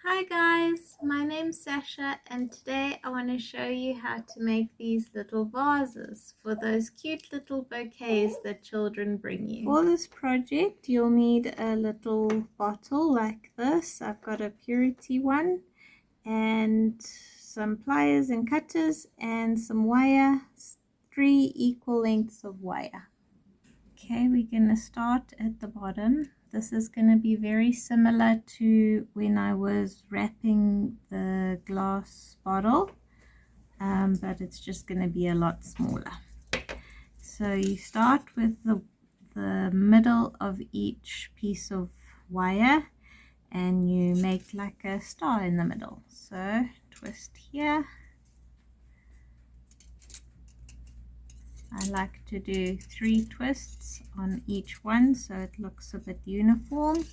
Hi guys, my name's Sasha and today I want to show you how to make these little vases for those cute little bouquets that children bring you. For this project you'll need a little bottle like this. I've got a purity one and some pliers and cutters and some wire, 3 equal lengths of wire. Okay, we're going to start at the bottom. This is going to be very similar to when I was wrapping the glass bottle, but it's just going to be a lot smaller. So you start with the middle of each piece of wire and you make like a star in the middle. So twist here. I like to do 3 twists on each one so it looks a bit uniform,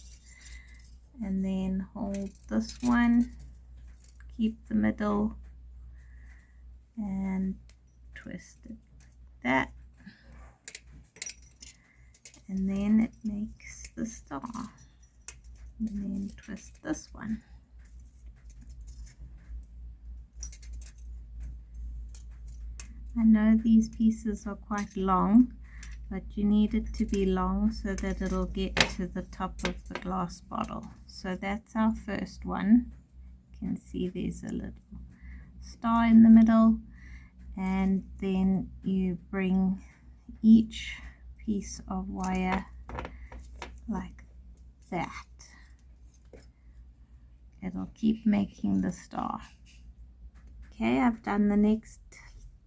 and then hold this one, keep the middle and twist it like that, and then it makes the star, and then twist this one. I know these pieces are quite long, but you need it to be long so that it'll get to the top of the glass bottle. So that's our first one. You can see there's a little star in the middle, and then you bring each piece of wire like that. It'll keep making the star. Okay, I've done the next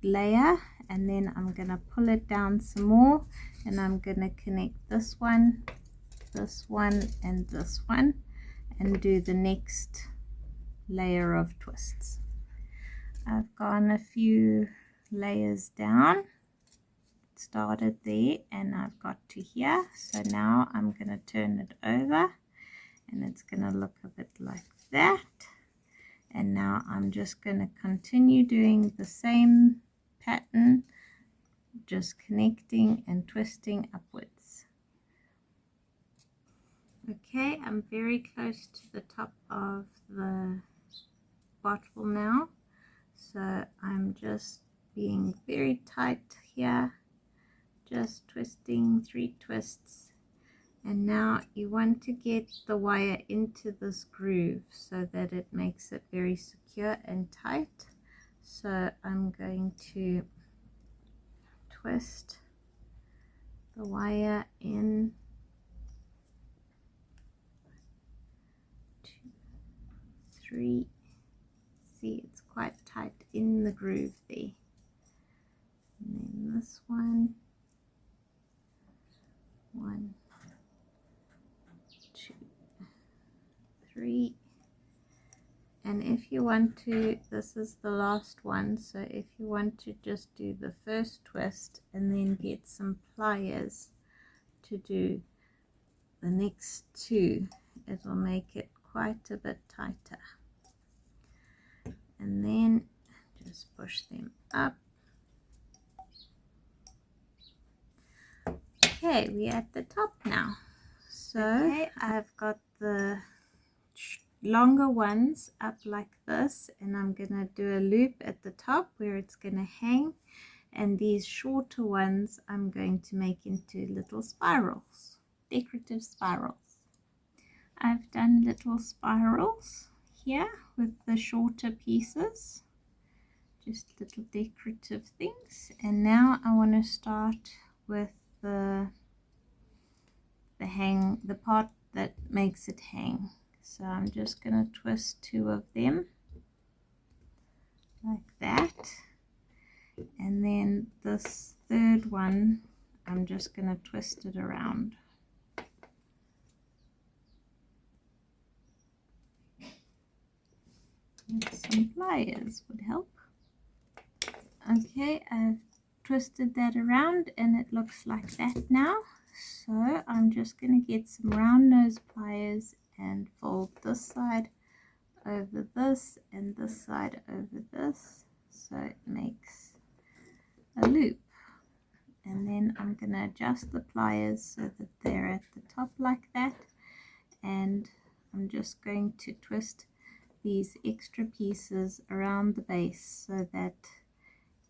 layer and then I'm going to pull it down some more, and I'm going to connect this one and this one and do the next layer of twists. I've gone a few layers down, started there and I've got to here, so now I'm going to turn it over and it's going to look a bit like that. And now I'm just going to continue doing the same pattern, just connecting and twisting upwards. Okay, I'm very close to the top of the bottle now, so I'm just being very tight here, just twisting 3 twists. And now you want to get the wire into this groove so that it makes it very secure and tight. So I'm going to twist the wire in, 2, 3. See, it's quite tight in the groove there. And then this one, 1, 2, 3. And if you want to, this is the last one, so if you want to just do the first twist and then get some pliers to do the next 2, it will make it quite a bit tighter. And then just push them up. Okay, we're at the top now. So okay, I've got the longer ones up like this, and I'm gonna do a loop at the top where it's gonna hang, and these shorter ones I'm going to make into little spirals, decorative spirals. I've done little spirals here with the shorter pieces, just little decorative things. And now I want to start with the part that makes it hang. So I'm just going to twist 2 of them like that, and then this third one I'm just going to twist it around. And some pliers would help. Okay, I've twisted that around and it looks like that now. So I'm just going to get some round nose pliers and fold this side over this and this side over this, so it makes a loop. And then I'm going to adjust the pliers so that they're at the top like that, and I'm just going to twist these extra pieces around the base so that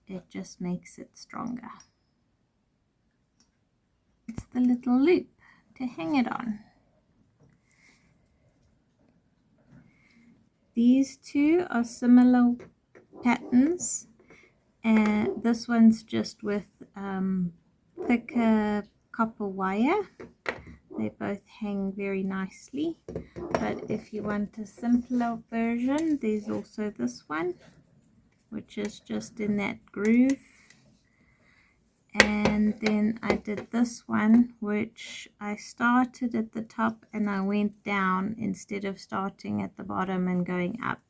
it just makes it stronger. It's the little loop to hang it on. These two are similar patterns, and this one's just with thicker copper wire. They both hang very nicely, but if you want a simpler version, there's also this one, which is just in that groove. And then I did this one, which I started at the top and I went down instead of starting at the bottom and going up.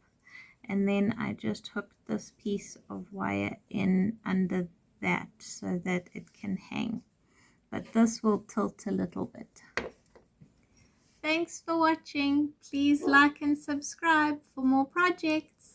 And then I just hooked this piece of wire in under that so that it can hang. But this will tilt a little bit. Thanks for watching. Please like and subscribe for more projects.